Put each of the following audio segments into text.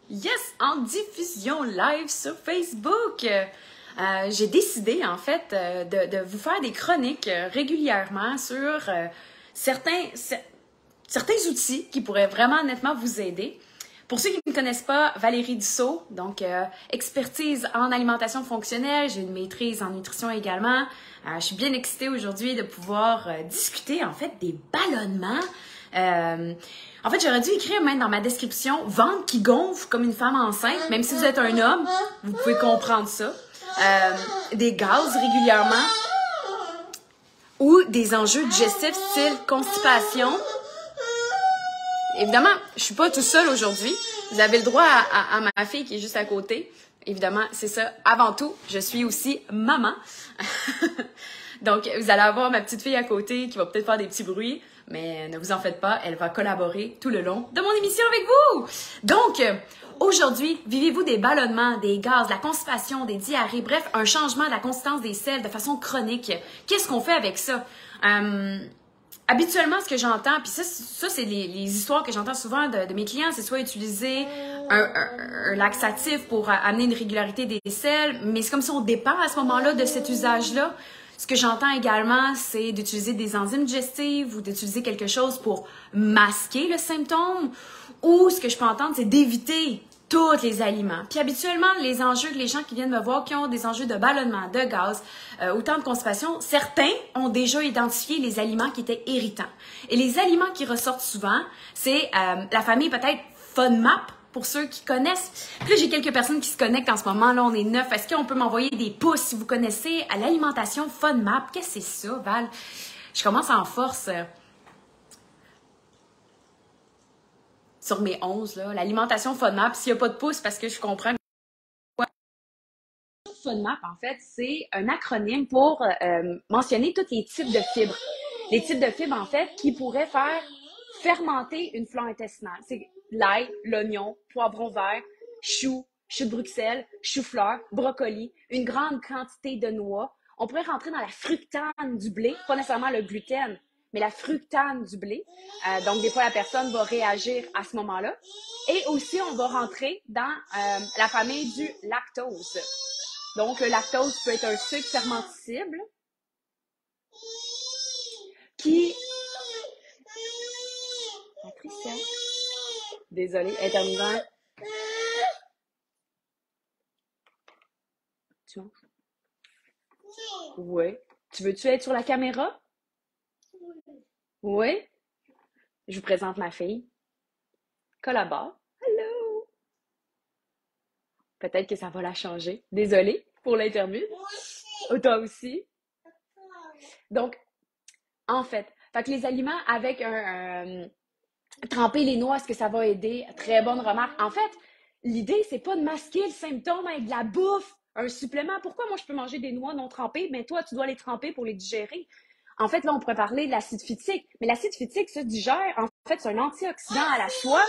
Yes, en diffusion live sur Facebook. J'ai décidé en fait de vous faire des chroniques régulièrement sur certains outils qui pourraient vraiment nettement vous aider. Pour ceux qui ne me connaissent pas, Valérie Dussault, donc expertise en alimentation fonctionnelle, j'ai une maîtrise en nutrition également. Je suis bien excitée aujourd'hui de pouvoir discuter en fait des ballonnements. En fait, j'aurais dû écrire même dans ma description ventre qui gonfle comme une femme enceinte, même si vous êtes un homme, vous pouvez comprendre ça. Des gaz régulièrement ou des enjeux digestifs style constipation. Évidemment, je suis pas tout seul aujourd'hui. Vous avez le droit à ma fille qui est juste à côté. Évidemment, c'est ça. Avant tout, je suis aussi maman. Donc, vous allez avoir ma petite fille à côté qui va peut-être faire des petits bruits, mais ne vous en faites pas, elle va collaborer tout le long de mon émission avec vous. Donc, aujourd'hui, vivez-vous des ballonnements, des gaz, de la constipation, des diarrhées, bref, un changement de la consistance des selles de façon chronique. Qu'est-ce qu'on fait avec ça? Habituellement, ce que j'entends, puis ça c'est les histoires que j'entends souvent de mes clients, c'est soit utiliser un laxatif pour amener une régularité des selles, mais c'est comme si on dépend à ce moment-là de cet usage-là. Ce que j'entends également, c'est d'utiliser des enzymes digestives ou d'utiliser quelque chose pour masquer le symptôme. Ou ce que je peux entendre, c'est d'éviter tous les aliments. Puis habituellement, les enjeux que les gens qui viennent me voir, qui ont des enjeux de ballonnement, de gaz, autant de constipation, certains ont déjà identifié les aliments qui étaient irritants. Et les aliments qui ressortent souvent, c'est la famille peut-être FODMAP, pour ceux qui connaissent. Puis là, j'ai quelques personnes qui se connectent en ce moment. Là, on est 9. Est-ce qu'on peut m'envoyer des pouces si vous connaissez à l'alimentation FODMAP? Qu'est-ce que c'est ça, Val? Je commence en force sur mes 11, là. L'alimentation FODMAP, s'il n'y a pas de pouces, parce que je comprends que FODMAP, en fait, c'est un acronyme pour mentionner tous les types de fibres. Les types de fibres, en fait, qui pourraient faire fermenter une flore intestinale. C'est l'ail, l'oignon, poivron vert, chou de Bruxelles, chou-fleur, brocoli, une grande quantité de noix. On pourrait rentrer dans la fructane du blé, pas nécessairement le gluten, mais la fructane du blé. Donc, des fois, la personne va réagir à ce moment-là. Et aussi, on va rentrer dans la famille du lactose. Donc, le lactose peut être un sucre fermenticible qui... Patricia, désolée, intermittent. Tu manges? Oui. Tu veux-tu être sur la caméra? Oui. Je vous présente ma fille. Collabore. Hello! Peut-être que ça va la changer. Désolée pour l'interview. Toi aussi. Donc, en fait, les aliments avec tremper les noix, est-ce que ça va aider? Très bonne remarque. En fait, l'idée, c'est pas de masquer le symptôme avec de la bouffe, un supplément. Pourquoi moi, je peux manger des noix non trempées? Mais toi, tu dois les tremper pour les digérer. En fait, là, on pourrait parler de l'acide phytique. Mais l'acide phytique se digère. En fait, c'est un antioxydant à la soie.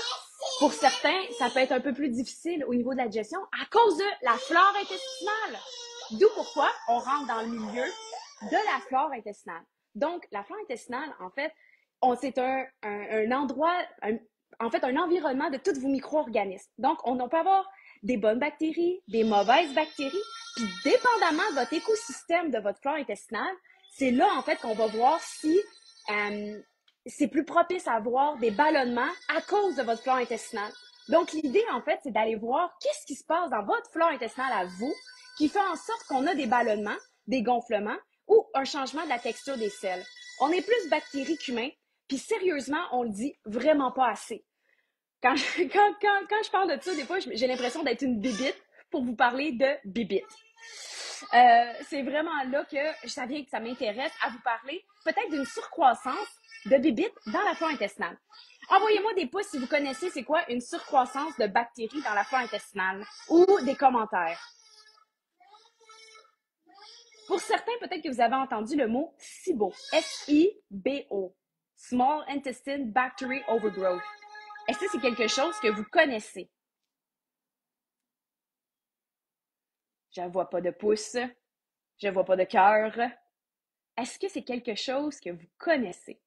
Pour certains, ça peut être un peu plus difficile au niveau de la digestion à cause de la flore intestinale. D'où pourquoi on rentre dans le milieu de la flore intestinale. Donc, la flore intestinale, en fait, c'est un endroit, en fait, un environnement de tous vos micro-organismes. Donc, on peut avoir des bonnes bactéries, des mauvaises bactéries, puis dépendamment de votre écosystème, de votre flore intestinale, c'est là, en fait, qu'on va voir si c'est plus propice à avoir des ballonnements à cause de votre flore intestinale. Donc, l'idée, en fait, c'est d'aller voir qu'est-ce qui se passe dans votre flore intestinale à vous qui fait en sorte qu'on a des ballonnements, des gonflements ou un changement de la texture des selles. On est plus bactéries qu'humains, puis sérieusement, on le dit vraiment pas assez. Quand je parle de ça, des fois, j'ai l'impression d'être une bibite pour vous parler de bibite. C'est vraiment là que ça m'intéresse à vous parler peut-être d'une surcroissance de bibites dans la flore intestinale. Envoyez-moi des pouces si vous connaissez c'est quoi une surcroissance de bactéries dans la flore intestinale ou des commentaires. Pour certains, peut-être que vous avez entendu le mot SIBO, S-I-B-O, Small Intestine Bactery Overgrowth. Est-ce que c'est quelque chose que vous connaissez? Je ne vois pas de pouce, je ne vois pas de cœur. Est-ce que c'est quelque chose que vous connaissez?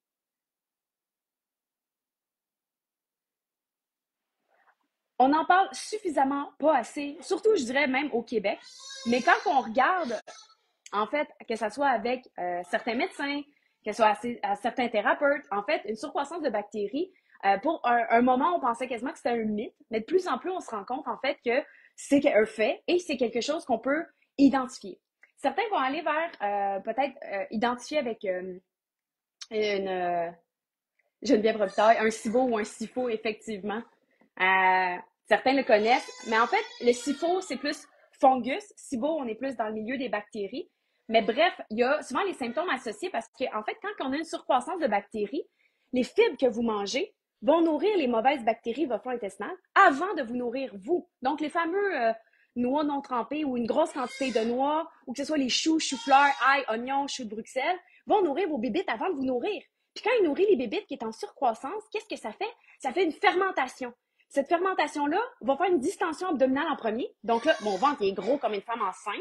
On en parle suffisamment pas assez, surtout, je dirais, même au Québec. Mais quand on regarde, en fait, que ce soit avec certains médecins, que ce soit à certains thérapeutes, en fait, une surcroissance de bactéries, pour un moment, on pensait quasiment que c'était un mythe, mais de plus en plus, on se rend compte, en fait, que c'est un fait et c'est quelque chose qu'on peut identifier. Certains vont aller vers peut-être identifier avec une Geneviève Robitaille, un SIBO ou un SIFO, effectivement. Certains le connaissent, mais en fait, le SIFO, c'est plus fungus. SIBO, on est plus dans le milieu des bactéries. Mais bref, il y a souvent les symptômes associés parce qu'en en fait, quand on a une surcroissance de bactéries, les fibres que vous mangez vont nourrir les mauvaises bactéries de votre flore intestinale avant de vous nourrir vous. Donc, les fameux noix non trempées ou une grosse quantité de noix, ou que ce soit les choux, choux-fleurs, ail, oignons, choux de Bruxelles, vont nourrir vos bébites avant de vous nourrir. Puis quand il nourrit les bébites qui est en surcroissance, qu'est-ce que ça fait? Ça fait une fermentation. Cette fermentation-là va faire une distension abdominale en premier. Donc là, mon ventre est gros comme une femme enceinte.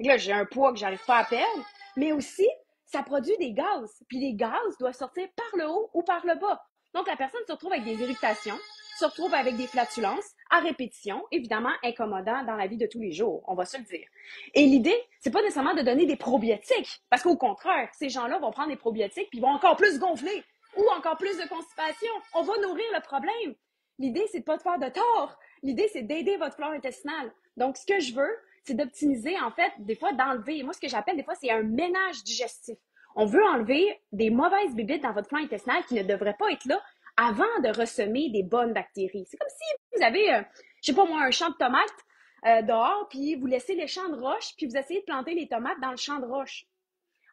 Et là, j'ai un poids que j'arrive pas à perdre. Mais aussi, ça produit des gaz. Puis les gaz doivent sortir par le haut ou par le bas. Donc la personne se retrouve avec des irritations, se retrouve avec des flatulences à répétition, évidemment incommodant dans la vie de tous les jours, on va se le dire. Et l'idée, c'est pas nécessairement de donner des probiotiques, parce qu'au contraire, ces gens-là vont prendre des probiotiques puis vont encore plus gonfler ou encore plus de constipation. On va nourrir le problème. L'idée, c'est de pas de faire de tort. L'idée, c'est d'aider votre flore intestinale. Donc, ce que je veux, c'est d'optimiser, en fait, des fois d'enlever. Moi, ce que j'appelle des fois, c'est un ménage digestif. On veut enlever des mauvaises bébites dans votre flore intestinale qui ne devraient pas être là avant de ressemer des bonnes bactéries. C'est comme si vous avez, je sais pas moi, un champ de tomates dehors, puis vous laissez les champs de roches, puis vous essayez de planter les tomates dans le champ de roches.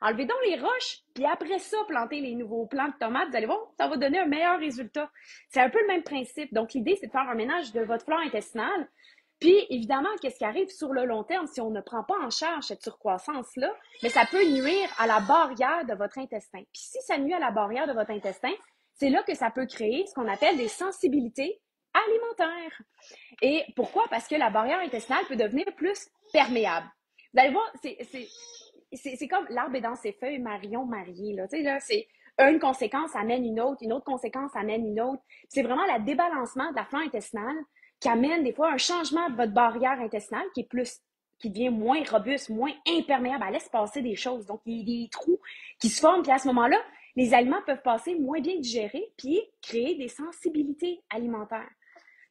Enlevez donc les roches, puis après ça, plantez les nouveaux plants de tomates. Vous allez voir, ça va donner un meilleur résultat. C'est un peu le même principe. Donc, l'idée, c'est de faire un ménage de votre flore intestinale. Puis, évidemment, qu'est-ce qui arrive sur le long terme si on ne prend pas en charge cette surcroissance-là? Mais ça peut nuire à la barrière de votre intestin. Puis, si ça nuit à la barrière de votre intestin, c'est là que ça peut créer ce qu'on appelle des sensibilités alimentaires. Et pourquoi? Parce que la barrière intestinale peut devenir plus perméable. Vous allez voir, c'est comme l'arbre est dans ses feuilles, Marion marié. Là. Tu sais, là, c'est une conséquence amène une autre conséquence amène une autre. C'est vraiment le débalancement de la flore intestinale qui amène des fois un changement de votre barrière intestinale qui est plus qui devient moins robuste, moins imperméable. Elle laisse passer des choses. Donc, il y a des trous qui se forment. Puis à ce moment-là, les aliments peuvent passer moins bien digérés puis créer des sensibilités alimentaires.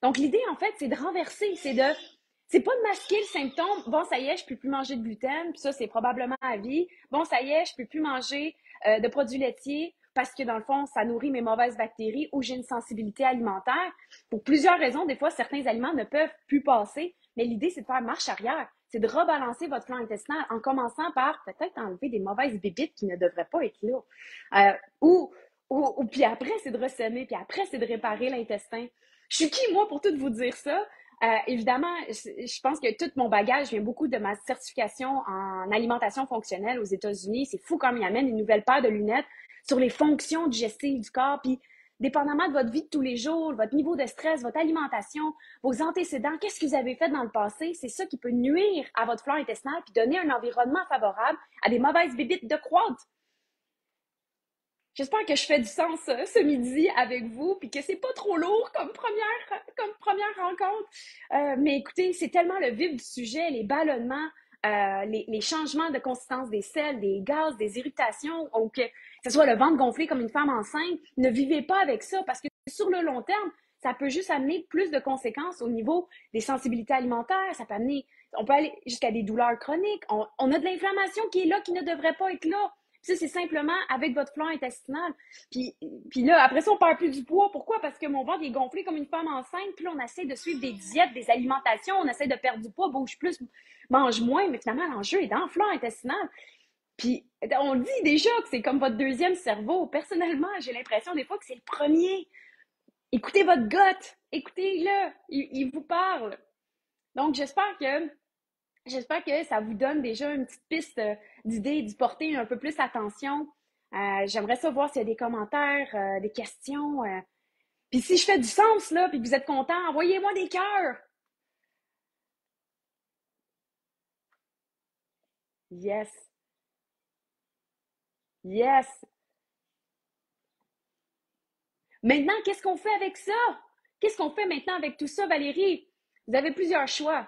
Donc, l'idée, en fait, c'est de renverser, c'est pas de masquer le symptôme. Bon, ça y est, je peux plus manger de gluten, puis ça, c'est probablement à vie. Bon, ça y est, je peux plus manger de produits laitiers parce que, dans le fond, ça nourrit mes mauvaises bactéries ou j'ai une sensibilité alimentaire. Pour plusieurs raisons, des fois, certains aliments ne peuvent plus passer, mais l'idée, c'est de faire marche arrière. C'est de rebalancer votre flore intestinale en commençant par peut-être enlever des mauvaises bébites qui ne devraient pas être là. Puis après, c'est de ressemer, puis après, c'est de réparer l'intestin. Je suis qui, moi, pour tout vous dire ça? Évidemment, je pense que tout mon bagage vient beaucoup de ma certification en alimentation fonctionnelle aux États-Unis. C'est fou comme ils amènent une nouvelle paire de lunettes sur les fonctions digestives du corps. Puis, dépendamment de votre vie de tous les jours, votre niveau de stress, votre alimentation, vos antécédents, qu'est-ce que vous avez fait dans le passé, c'est ça qui peut nuire à votre flore intestinale puis donner un environnement favorable à des mauvaises bébites de croître. J'espère que je fais du sens ce midi avec vous, puis que c'est pas trop lourd comme première rencontre. Mais écoutez, c'est tellement le vif du sujet, les ballonnements, les changements de consistance des selles, des gaz, des irritations, ou que ce soit le ventre gonflé comme une femme enceinte. Ne vivez pas avec ça, parce que sur le long terme, ça peut juste amener plus de conséquences au niveau des sensibilités alimentaires. Ça peut amener, on peut aller jusqu'à des douleurs chroniques. On a de l'inflammation qui est là, qui ne devrait pas être là. Ça, c'est simplement avec votre flore intestinale. Puis là, après ça, on perd plus du poids. Pourquoi? Parce que mon ventre est gonflé comme une femme enceinte. Puis là, on essaie de suivre des diètes, des alimentations. On essaie de perdre du poids, bouge plus, mange moins. Mais finalement, l'enjeu est dans la flore intestinale. Puis on dit déjà que c'est comme votre deuxième cerveau. Personnellement, j'ai l'impression des fois que c'est le premier. Écoutez votre gut. Écoutez-le. Il vous parle. Donc, J'espère que ça vous donne déjà une petite piste d'idée, d'y porter un peu plus attention. J'aimerais savoir s'il y a des commentaires, des questions. Puis si je fais du sens, là, puis que vous êtes content, envoyez-moi des cœurs. Yes, yes. Maintenant, qu'est-ce qu'on fait avec ça? Qu'est-ce qu'on fait maintenant avec tout ça, Valérie? Vous avez plusieurs choix.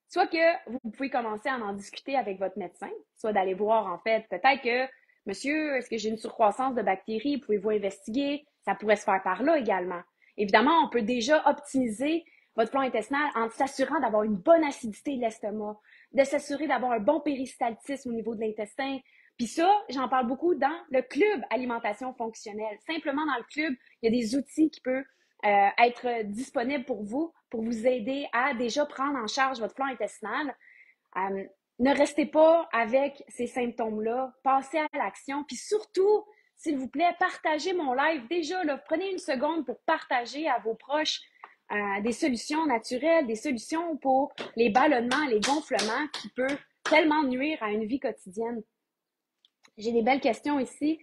Soit que vous pouvez commencer à en discuter avec votre médecin, soit d'aller voir, en fait, peut-être que, monsieur, est-ce que j'ai une surcroissance de bactéries? Pouvez-vous investiguer? Ça pourrait se faire par là également. Évidemment, on peut déjà optimiser votre flore intestinal en s'assurant d'avoir une bonne acidité de l'estomac, de s'assurer d'avoir un bon péristaltisme au niveau de l'intestin. Puis ça, j'en parle beaucoup dans le club alimentation fonctionnelle. Simplement dans le club, il y a des outils qui peuvent être disponibles pour vous aider à déjà prendre en charge votre flore intestinale. Ne restez pas avec ces symptômes-là. Passez à l'action. Puis surtout, s'il vous plaît, partagez mon live. Déjà, là, prenez une seconde pour partager à vos proches des solutions naturelles, des solutions pour les ballonnements, les gonflements qui peuvent tellement nuire à une vie quotidienne. J'ai des belles questions ici.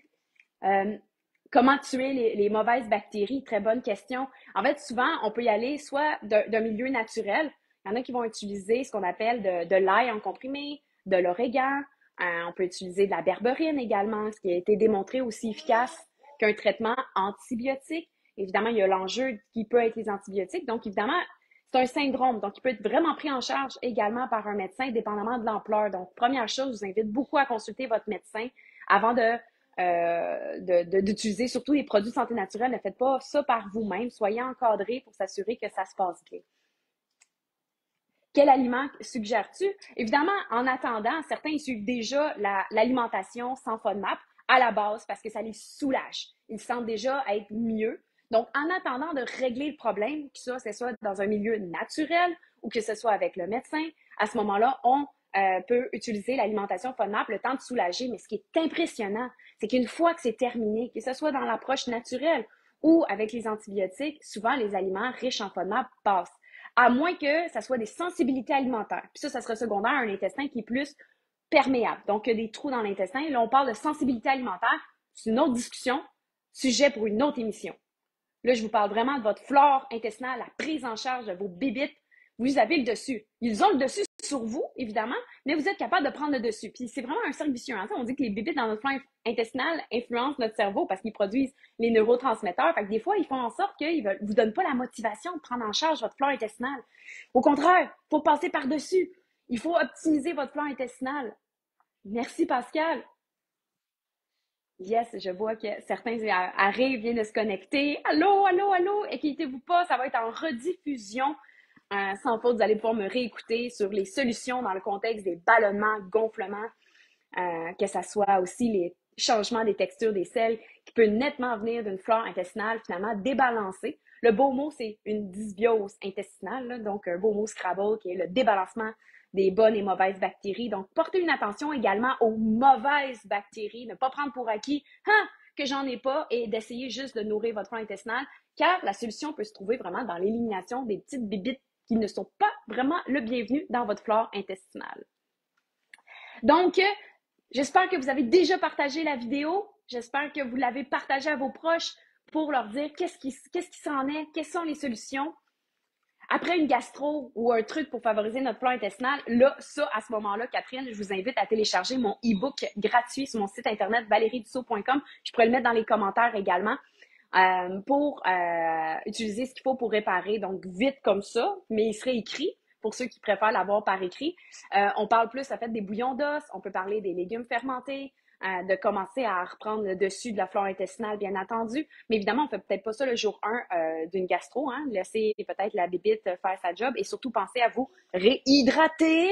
Comment tuer les mauvaises bactéries? Très bonne question. En fait, souvent, on peut y aller soit d'un milieu naturel. Il y en a qui vont utiliser ce qu'on appelle de l'ail en comprimé, de l'origan. On peut utiliser de la berberine également, ce qui a été démontré aussi efficace qu'un traitement antibiotique. Évidemment, il y a l'enjeu qui peut être les antibiotiques. Donc, évidemment, c'est un syndrome. Donc, il peut être vraiment pris en charge également par un médecin, dépendamment de l'ampleur. Donc, première chose, je vous invite beaucoup à consulter votre médecin avant d'utiliser surtout les produits de santé naturelle. Ne faites pas ça par vous-même. Soyez encadrés pour s'assurer que ça se passe bien. Quel aliment suggères-tu? Évidemment, en attendant, certains suivent déjà l'alimentation sans FODMAP à la base parce que ça les soulage. Ils sentent déjà être mieux. Donc, en attendant de régler le problème, que ça, c'est soit dans un milieu naturel ou que ce soit avec le médecin, à ce moment-là, on peut utiliser l'alimentation FODMAP le temps de soulager. Mais ce qui est impressionnant, c'est qu'une fois que c'est terminé, que ce soit dans l'approche naturelle ou avec les antibiotiques, souvent les aliments riches en FODMAP passent. À moins que ça soit des sensibilités alimentaires. Puis ça sera secondaire à un intestin qui est plus perméable. Donc, des trous dans l'intestin. Là, on parle de sensibilité alimentaire. C'est une autre discussion, sujet pour une autre émission. Là, je vous parle vraiment de votre flore intestinale, la prise en charge de vos bébites. Vous avez le dessus. Ils ont le dessus sur vous, évidemment, mais vous êtes capable de prendre le dessus. Puis c'est vraiment un cercle vicieux. Hein? On dit que les bébites dans notre flore intestinale influencent notre cerveau parce qu'ils produisent les neurotransmetteurs. Fait que des fois, ils font en sorte qu'ils ne vous donnent pas la motivation de prendre en charge votre flore intestinale. Au contraire, il faut passer par-dessus. Il faut optimiser votre flore intestinale. Merci, Pascal. Yes, je vois que certains arrivent, viennent de se connecter. Allô, allô, allô, inquiétez-vous pas, ça va être en rediffusion. Sans faute, vous allez pouvoir me réécouter sur les solutions dans le contexte des ballonnements, gonflements, que ça soit aussi les changements des textures des selles qui peut nettement venir d'une flore intestinale finalement débalancée. Le beau mot, c'est une dysbiose intestinale, là, donc un beau mot Scrabble qui est le débalancement des bonnes et mauvaises bactéries. Donc, portez une attention également aux mauvaises bactéries. Ne pas prendre pour acquis que j'en ai pas et d'essayer juste de nourrir votre flore intestinale, car la solution peut se trouver vraiment dans l'élimination des petites bibites qui ne sont pas vraiment le bienvenu dans votre flore intestinale. Donc, j'espère que vous avez déjà partagé la vidéo. J'espère que vous l'avez partagée à vos proches pour leur dire qu'est-ce qui s'en est, quelles sont les solutions. Après une gastro ou un truc pour favoriser notre flore intestinale, là, ça, à ce moment-là, Catherine, je vous invite à télécharger mon e-book gratuit sur mon site internet valeriedussault.com. Je pourrais le mettre dans les commentaires également pour utiliser ce qu'il faut pour réparer. Donc, vite comme ça, mais il serait écrit pour ceux qui préfèrent l'avoir par écrit. On parle plus, en fait, des bouillons d'os. On peut parler des légumes fermentés. De commencer à reprendre le dessus de la flore intestinale, bien entendu. Mais évidemment, on ne fait peut-être pas ça le jour 1 d'une gastro. Hein? Laissez peut-être la bébite faire sa job et surtout pensez à vous réhydrater.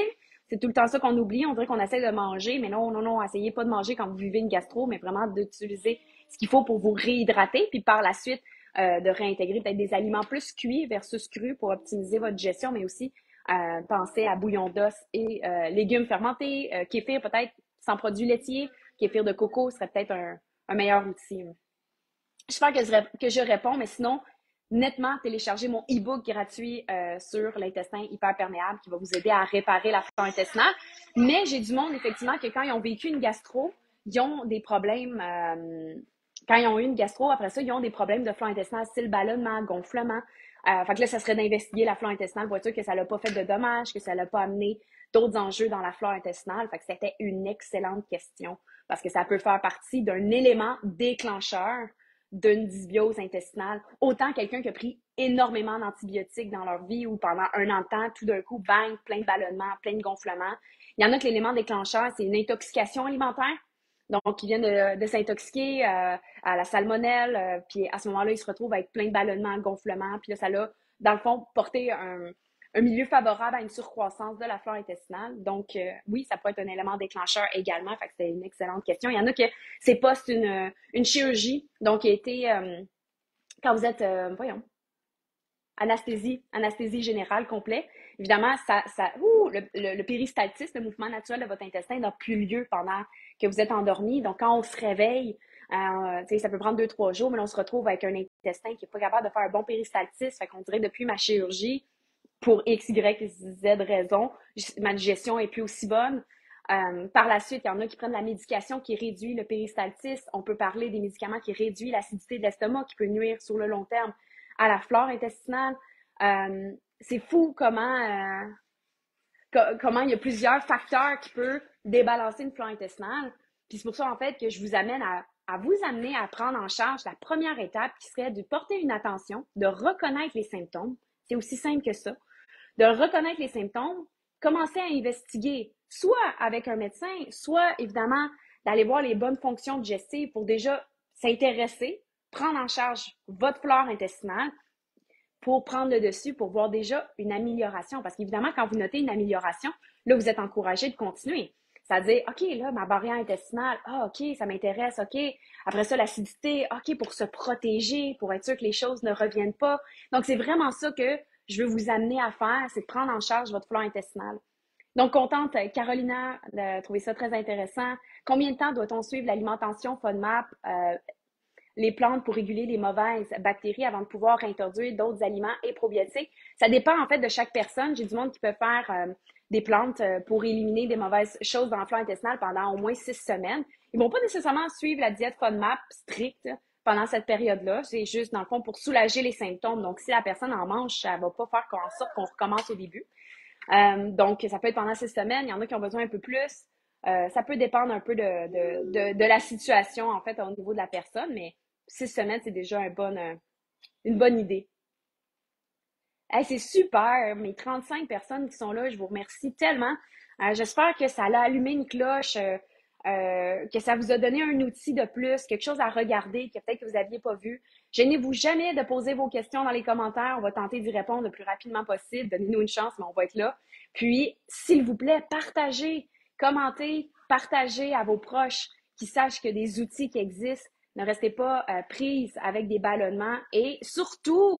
C'est tout le temps ça qu'on oublie. On dirait qu'on essaie de manger, mais non, non, non, essayez pas de manger quand vous vivez une gastro, mais vraiment d'utiliser ce qu'il faut pour vous réhydrater, puis par la suite, de réintégrer peut-être des aliments plus cuits versus crus pour optimiser votre digestion, mais aussi penser à bouillon d'os et légumes fermentés, kéfir peut-être sans produits laitiers, kéfir de coco serait peut-être un meilleur outil. J'espère que je réponds, mais sinon, nettement, téléchargez mon e-book gratuit sur l'intestin hyperperméable qui va vous aider à réparer la flore intestinale. Mais j'ai du monde, effectivement, que quand ils ont vécu une gastro, ils ont des problèmes. Quand ils ont eu une gastro, après ça, ils ont des problèmes de flore intestinale, style ballonnement, gonflement. Fait que là, ça serait d'investiguer la flore intestinale pour être sûr que ça n'a pas fait de dommages, que ça n'a pas amené d'autres enjeux dans la flore intestinale. Fait que c'était une excellente question parce que ça peut faire partie d'un élément déclencheur d'une dysbiose intestinale. Autant quelqu'un qui a pris énormément d'antibiotiques dans leur vie ou pendant un an de temps, tout d'un coup, bang, plein de ballonnements, plein de gonflements. Il y en a que l'élément déclencheur, c'est une intoxication alimentaire. Donc, ils viennent de s'intoxiquer à la salmonelle, puis à ce moment-là, ils se retrouvent avec plein de ballonnements, gonflements, puis là, ça l'a, dans le fond, porté un milieu favorable à une surcroissance de la flore intestinale. Donc, oui, ça peut être un élément déclencheur également. Fait que c'était une excellente question. Il y en a que c'est post une chirurgie, donc qui a été, quand vous êtes, anesthésie générale complet. Évidemment, le péristaltisme, le mouvement naturel de votre intestin n'a plus lieu pendant que vous êtes endormi. Donc, quand on se réveille, ça peut prendre 2-3 jours, mais on se retrouve avec un intestin qui n'est pas capable de faire un bon péristaltisme. Fait qu'on dirait depuis ma chirurgie, pour X, Y, Z raison, ma digestion est plus aussi bonne. Par la suite, il y en a qui prennent la médication qui réduit le péristaltisme. On peut parler des médicaments qui réduisent l'acidité de l'estomac, qui peut nuire sur le long terme à la flore intestinale. C'est fou comment il y a plusieurs facteurs qui peuvent débalancer une flore intestinale. Puis c'est pour ça, en fait, que je vous amène à vous amener à prendre en charge la première étape qui serait de porter une attention, de reconnaître les symptômes. C'est aussi simple que ça. De reconnaître les symptômes, commencer à investiguer, soit avec un médecin, soit évidemment d'aller voir les bonnes fonctions digestives pour déjà s'intéresser, prendre en charge votre flore intestinale pour prendre le dessus, pour voir déjà une amélioration. Parce qu'évidemment, quand vous notez une amélioration, là, vous êtes encouragé de continuer. C'est-à-dire, OK, là, ma barrière intestinale, OK, ça m'intéresse, OK. Après ça, l'acidité, OK, pour se protéger, pour être sûr que les choses ne reviennent pas. Donc, c'est vraiment ça que je veux vous amener à faire, c'est de prendre en charge votre flore intestinale. Donc, contente, Carolina, de trouver ça très intéressant. Combien de temps doit-on suivre l'alimentation FODMAP, les plantes pour réguler les mauvaises bactéries avant de pouvoir introduire d'autres aliments et probiotiques? Ça dépend en fait de chaque personne. J'ai du monde qui peut faire des plantes pour éliminer des mauvaises choses dans la flore intestinale pendant au moins 6 semaines. Ils vont pas nécessairement suivre la diète FODMAP stricte pendant cette période-là. C'est juste, dans le fond, pour soulager les symptômes. Donc, si la personne en mange, ça va pas faire en sorte qu'on recommence au début. Donc, ça peut être pendant 6 semaines. Il y en a qui ont besoin un peu plus. Ça peut dépendre un peu de la situation, en fait, au niveau de la personne, mais 6 semaines, c'est déjà une bonne idée. Hey, c'est super! Mes 35 personnes qui sont là, je vous remercie tellement. J'espère que ça a allumé une cloche, que ça vous a donné un outil de plus, quelque chose à regarder que peut-être que vous n'aviez pas vu. Gênez-vous jamais de poser vos questions dans les commentaires. On va tenter d'y répondre le plus rapidement possible. Donnez-nous une chance, mais on va être là. Puis, s'il vous plaît, partagez, commentez, partagez à vos proches qui sachent que des outils qui existent. Ne restez pas prises avec des ballonnements et surtout,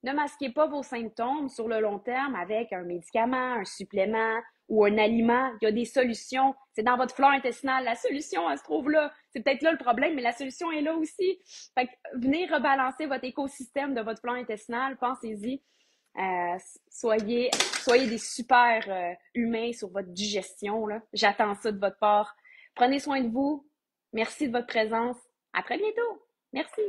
ne masquez pas vos symptômes sur le long terme avec un médicament, un supplément ou un aliment. Il y a des solutions. C'est dans votre flore intestinale. La solution, elle se trouve là. C'est peut-être là le problème, mais la solution est là aussi. Fait que venez rebalancer votre écosystème de votre flore intestinale. Pensez-y. Soyez des super humains sur votre digestion, là. J'attends ça de votre part. Prenez soin de vous. Merci de votre présence. À très bientôt. Merci.